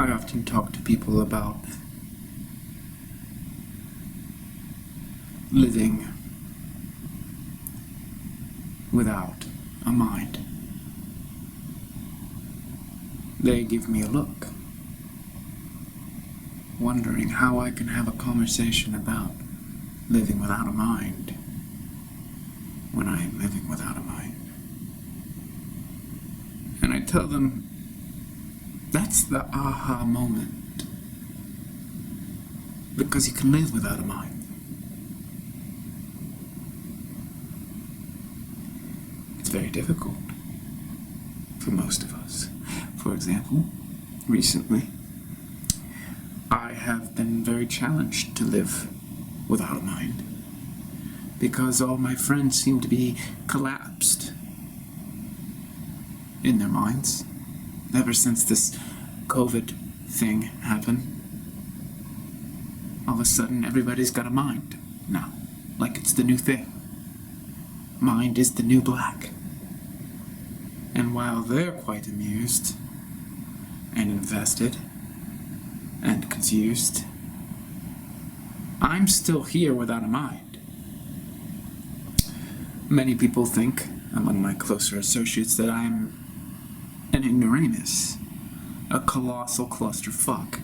I often talk to people about living without a mind. They give me a look, wondering how I can have a conversation about living without a mind when I am living without a mind. And I tell them, that's the aha moment. Because you can live without a mind. It's very difficult for most of us. For example, recently, I have been very challenged to live without a mind because all my friends seem to be collapsed in their minds ever since this COVID thing happened. All of a sudden, everybody's got a mind now, like it's the new thing. Mind is the new black. And while they're quite amused and invested and confused, I'm still here without a mind. Many people think, among my closer associates, that I'm an ignoramus, a colossal clusterfuck,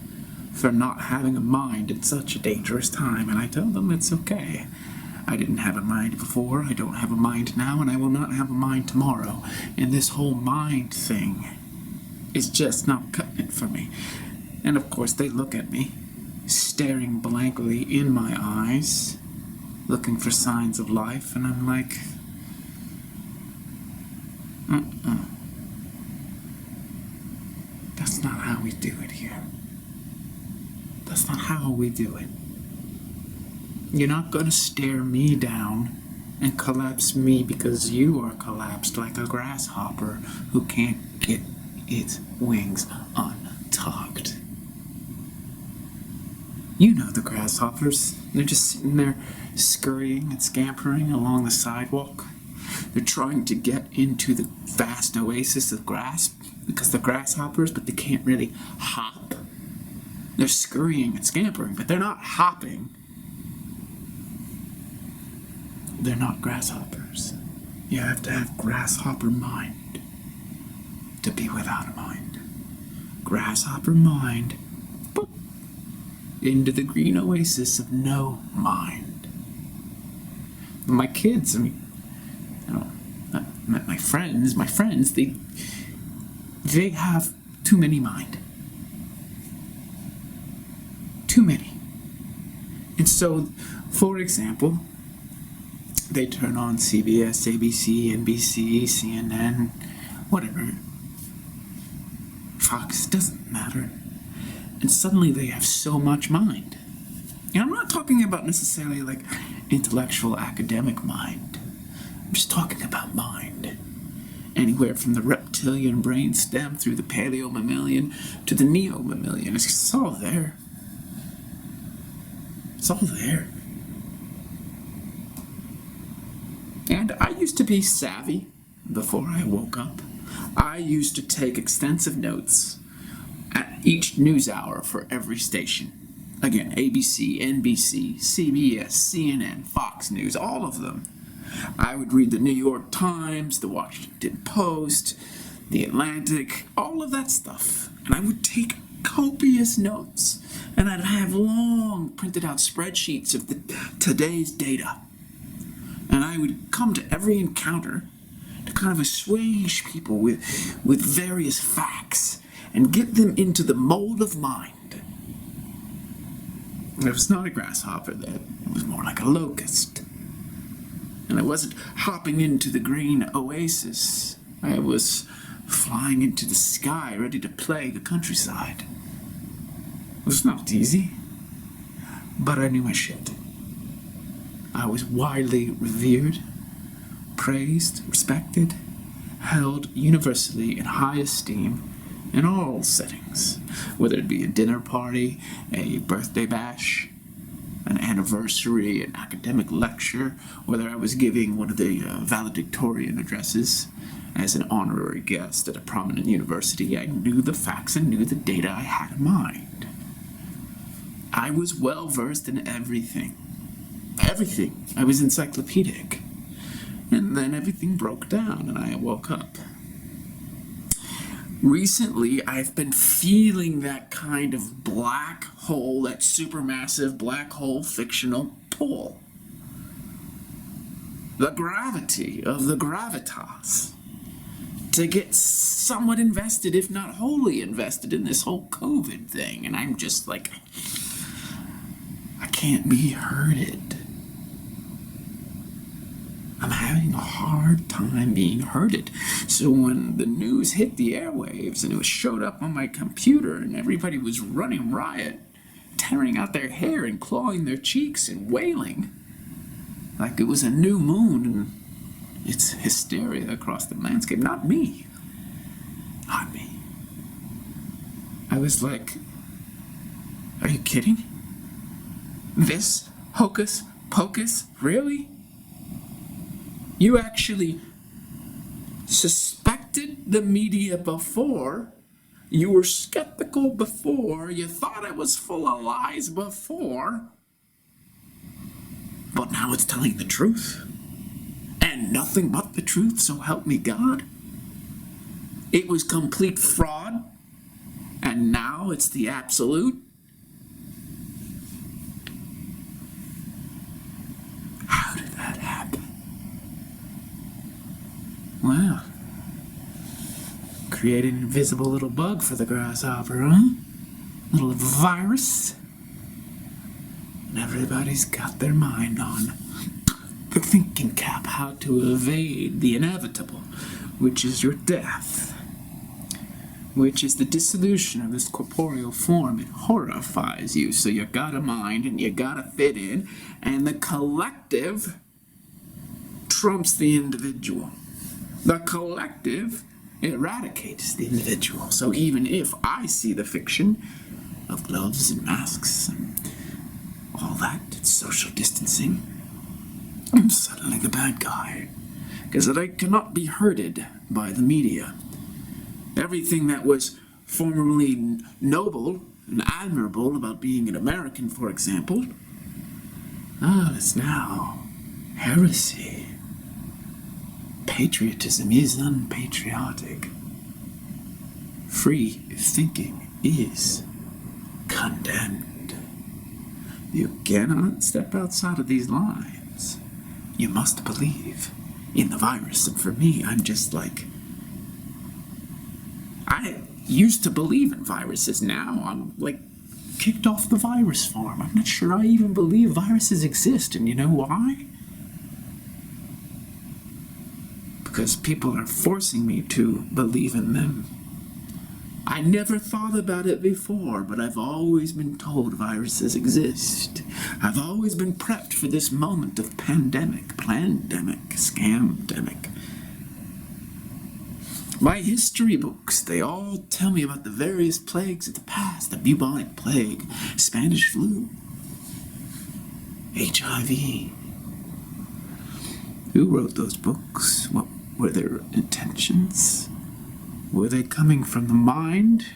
for not having a mind at such a dangerous time, and I tell them it's okay. I didn't have a mind before, I don't have a mind now, and I will not have a mind tomorrow. And this whole mind thing is just not cutting it for me. And of course they look at me, staring blankly in my eyes, looking for signs of life, and I'm like, That's not how we do it here. That's not how we do it. You're not going to stare me down and collapse me because you are collapsed like a grasshopper who can't get its wings untucked. You know the grasshoppers. They're just sitting there scurrying and scampering along the sidewalk. They're trying to get into the vast oasis of grass because they're grasshoppers, but they can't really hop. They're scurrying and scampering, but they're not hopping. They're not grasshoppers. You have to have grasshopper mind to be without a mind. Grasshopper mind, boop, into the green oasis of no mind. My kids, my friends, they have too many mind. Too many. And so, for example, they turn on CBS, ABC, NBC, CNN, whatever. Fox, doesn't matter. And suddenly they have so much mind. And I'm not talking about necessarily like intellectual academic mind. I'm just talking about mind. Anywhere from the reptilian brain stem through the paleo-mammalian to the neo-mammalian. It's all there. It's all there. And I used to be savvy before I woke up. I used to take extensive notes at each news hour for every station. Again, ABC, NBC, CBS, CNN, Fox News, all of them. I would read the New York Times, the Washington Post, the Atlantic, all of that stuff. And I would take copious notes. And I'd have long printed out spreadsheets of today's data. And I would come to every encounter to kind of assuage people with various facts and get them into the mold of mind. And it was not a grasshopper then, it was more like a locust. And I wasn't hopping into the green oasis. I was flying into the sky, ready to play the countryside. It was not easy, but I knew my shit. I was widely revered, praised, respected, held universally in high esteem in all settings, whether it be a dinner party, a birthday bash, an anniversary, an academic lecture, whether I was giving one of the valedictorian addresses as an honorary guest at a prominent university, I knew the facts and knew the data I had in mind. I was well versed in everything. Everything. I was encyclopedic. And then everything broke down and I woke up. Recently, I've been feeling that kind of black hole, that supermassive black hole fictional pull. The gravity of the gravitas. To get somewhat invested, if not wholly invested, in this whole COVID thing. And I'm just like, I can't be herded. I'm having a hard time being herded. So when the news hit the airwaves and it showed up on my computer and everybody was running riot, tearing out their hair and clawing their cheeks and wailing like it was a new moon and it's hysteria across the landscape. Not me. Not me. I was like, are you kidding? This hocus pocus? Really? You actually suspected the media before, you were skeptical before, you thought it was full of lies before, but now it's telling the truth. And nothing but the truth, so help me God. It was complete fraud, and now it's the absolute. How did that happen? Well, create an invisible little bug for the grasshopper, huh? Little virus. And everybody's got their mind on the thinking cap, how to evade the inevitable, which is your death, which is the dissolution of this corporeal form. It horrifies you, so you got a mind and you gotta fit in, and the collective trumps the individual. The collective eradicates the individual. So even if I see the fiction of gloves and masks and all that, it's social distancing, I'm suddenly the bad guy. Because I cannot be herded by the media. Everything that was formerly noble and admirable about being an American, for example, it's now heresy. Patriotism is unpatriotic. Free thinking is condemned. You cannot step outside of these lines. You must believe in the virus. And for me, I'm just like, I used to believe in viruses. Now I'm like kicked off the virus farm. I'm not sure I even believe viruses exist. And you know why? Because people are forcing me to believe in them. I never thought about it before, but I've always been told viruses exist. I've always been prepped for this moment of pandemic, scamdemic. My history books, they all tell me about the various plagues of the past, the bubonic plague, Spanish flu, HIV. Who wrote those books? What were their intentions? Were they coming from the mind?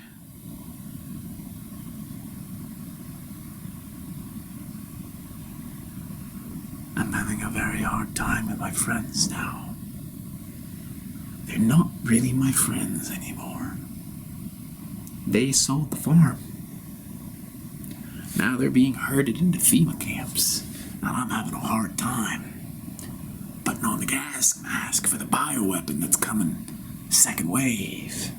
I'm having a very hard time with my friends now. They're not really my friends anymore. They sold the farm. Now they're being herded into FEMA camps, and I'm having a hard time putting on the gas mask for the bioweapon that's coming. Second wave.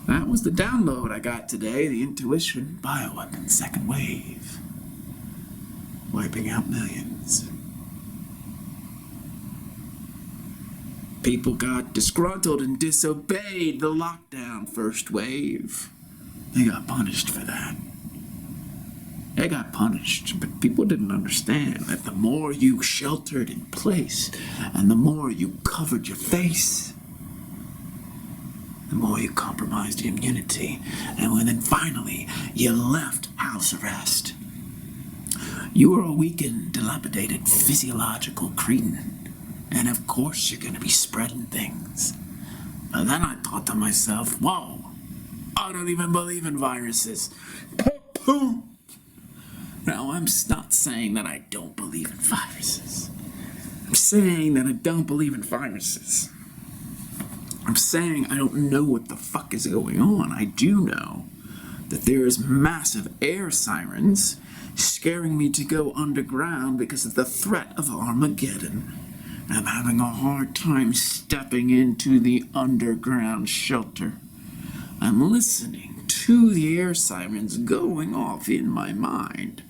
That was the download I got today, the intuition, bioweapon, second wave. Wiping out millions. People got disgruntled and disobeyed the lockdown first wave. They got punished for that. They got punished, but people didn't understand that the more you sheltered in place and the more you covered your face, the more you compromised your immunity, and when then finally you left house arrest. You were a weakened, dilapidated, physiological cretin, and of course you're gonna be spreading things. But then I thought to myself, whoa, I don't even believe in viruses. Poo-poo! Now, I'm not saying that I don't believe in viruses. I'm saying that I don't believe in viruses. I'm saying I don't know what the fuck is going on. I do know that there is massive air sirens scaring me to go underground because of the threat of Armageddon. I'm having a hard time stepping into the underground shelter. I'm listening to the air sirens going off in my mind.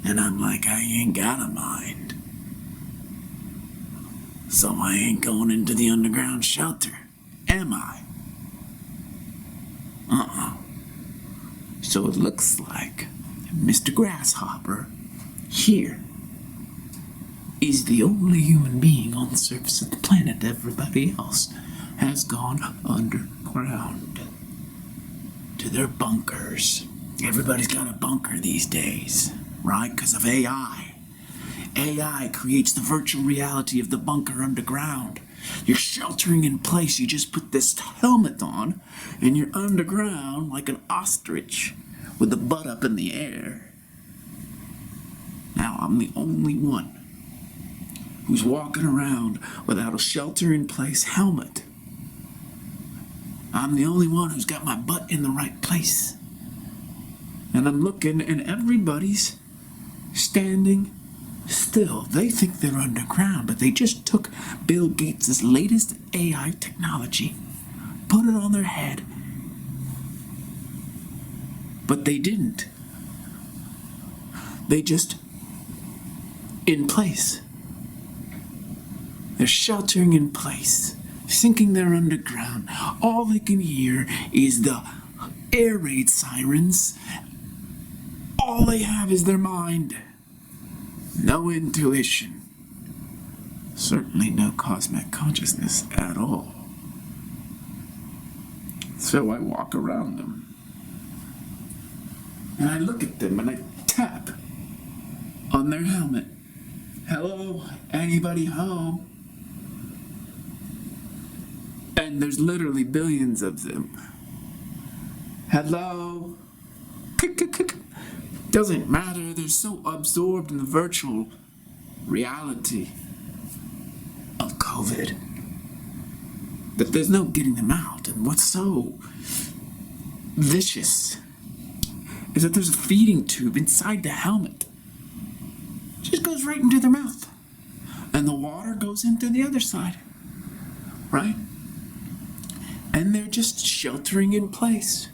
And I'm like, I ain't got a mind. So I ain't going into the underground shelter, am I? So it looks like Mr. Grasshopper here is the only human being on the surface of the planet. Everybody else has gone underground to their bunkers. Everybody's got a bunker these days, right? Because of AI. AI creates the virtual reality of the bunker underground. You're sheltering in place. You just put this helmet on, and you're underground like an ostrich with the butt up in the air. Now, I'm the only one who's walking around without a shelter-in-place helmet. I'm the only one who's got my butt in the right place. And I'm looking, and everybody's standing still. They think they're underground, but they just took Bill Gates' latest AI technology, put it on their head. But they didn't. They just in place. They're sheltering in place, thinking they're underground. All they can hear is the air raid sirens. All they have is their mind. No intuition. Certainly no cosmic consciousness at all. So I walk around them. And I look at them and I tap on their helmet. Hello, anybody home? And there's literally billions of them. Hello? Doesn't matter, they're so absorbed in the virtual reality of COVID that there's no getting them out. And what's so vicious is that there's a feeding tube inside the helmet. It just goes right into their mouth. And the water goes into the other side. Right? And they're just sheltering in place.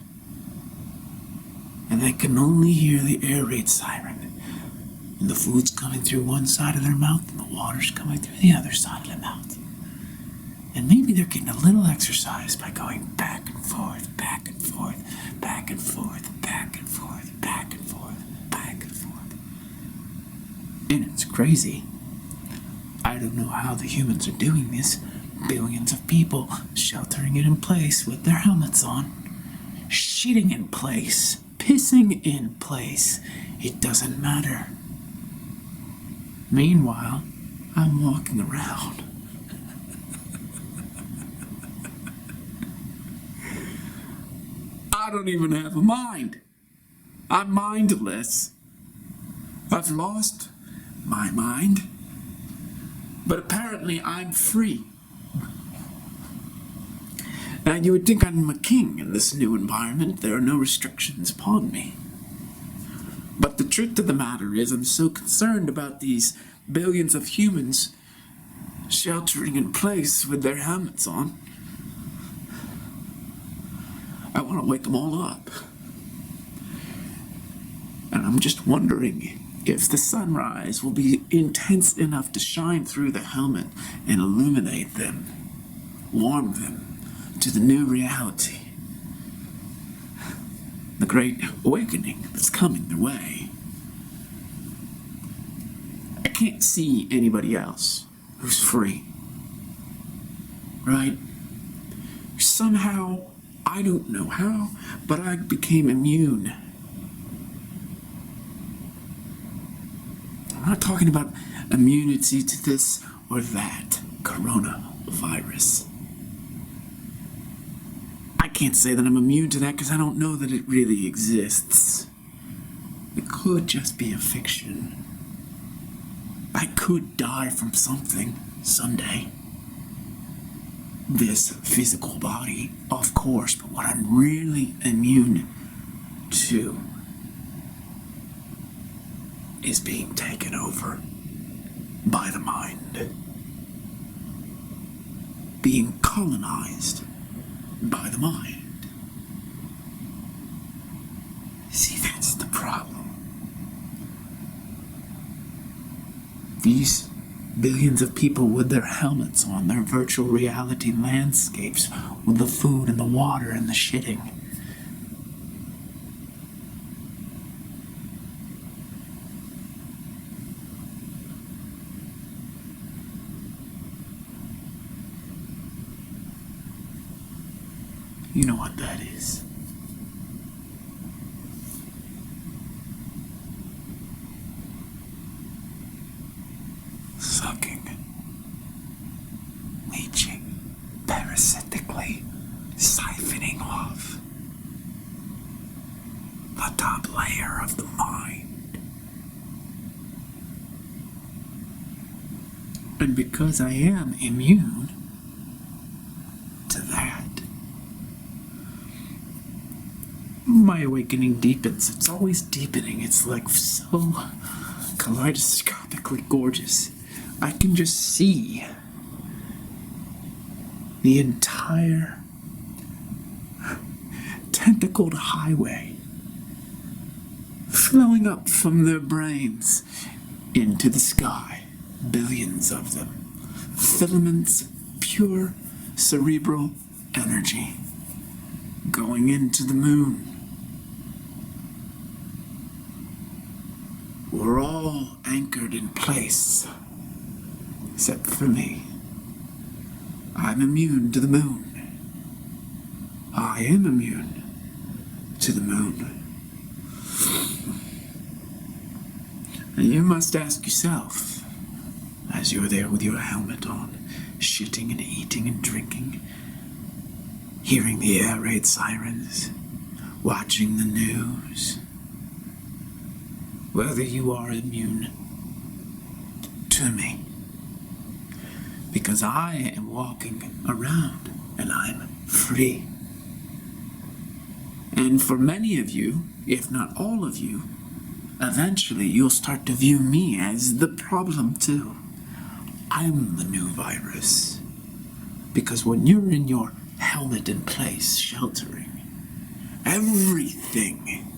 And they can only hear the air raid siren. And the food's coming through one side of their mouth, and the water's coming through the other side of their mouth. And maybe they're getting a little exercise by going back and forth, back and forth, back and forth, back and forth, back and forth, back and forth. And it's crazy. I don't know how the humans are doing this. Billions of people sheltering it in place with their helmets on. Shitting in place. Pissing in place. It doesn't matter. Meanwhile, I'm walking around. I don't even have a mind. I'm mindless. I've lost my mind. But apparently I'm free. Now, you would think I'm a king in this new environment. There are no restrictions upon me. But the truth of the matter is, I'm so concerned about these billions of humans sheltering in place with their helmets on. I want to wake them all up. And I'm just wondering if the sunrise will be intense enough to shine through the helmet and illuminate them, warm them to the new reality, the great awakening that's coming their way. I can't see anybody else who's free, right? Somehow, I don't know how, but I became immune. I'm not talking about immunity to this or that coronavirus. I can't say that I'm immune to that because I don't know that it really exists. It could just be a fiction. I could die from something someday. This physical body, of course, but what I'm really immune to is being taken over by the mind. Being colonized by the mind. See, that's the problem. These billions of people with their helmets on, their virtual reality landscapes, with the food and the water and the shitting. You know what that is. Sucking, leeching, parasitically, siphoning off the top layer of the mind. And because I am immune to that, my awakening deepens. It's always deepening. It's like so kaleidoscopically gorgeous. I can just see the entire tentacled highway flowing up from their brains into the sky. Billions of them. Filaments of pure cerebral energy going into the moon. We're all anchored in place, except for me. I'm immune to the moon. I am immune to the moon. And you must ask yourself, as you're there with your helmet on, shitting and eating and drinking, hearing the air raid sirens, watching the news, whether you are immune to me. Because I am walking around and I'm free. And for many of you, if not all of you, eventually you'll start to view me as the problem too. I'm the new virus. Because when you're in your helmet in place, sheltering, everything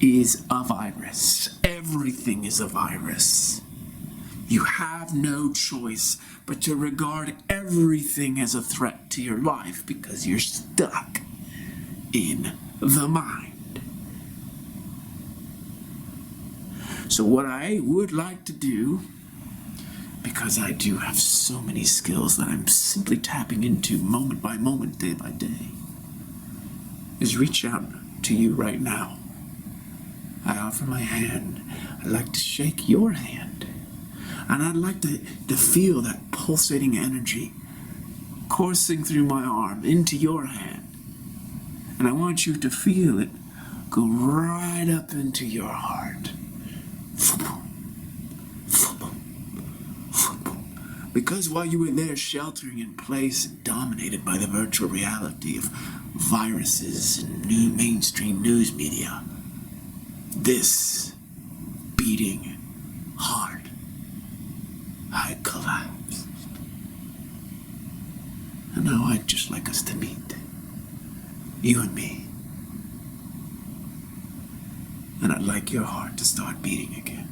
is a virus. Everything is a virus. You have no choice but to regard everything as a threat to your life because you're stuck in the mind. So what I would like to do, because I do have so many skills that I'm simply tapping into moment by moment, day by day, is reach out to you right now. I offer my hand. I'd like to shake your hand. And I'd like to feel that pulsating energy coursing through my arm into your hand. And I want you to feel it go right up into your heart. Because while you were there sheltering in place and dominated by the virtual reality of viruses and new mainstream news media, this beating heart, I collapsed. And now I'd just like us to meet. You and me. And I'd like your heart to start beating again.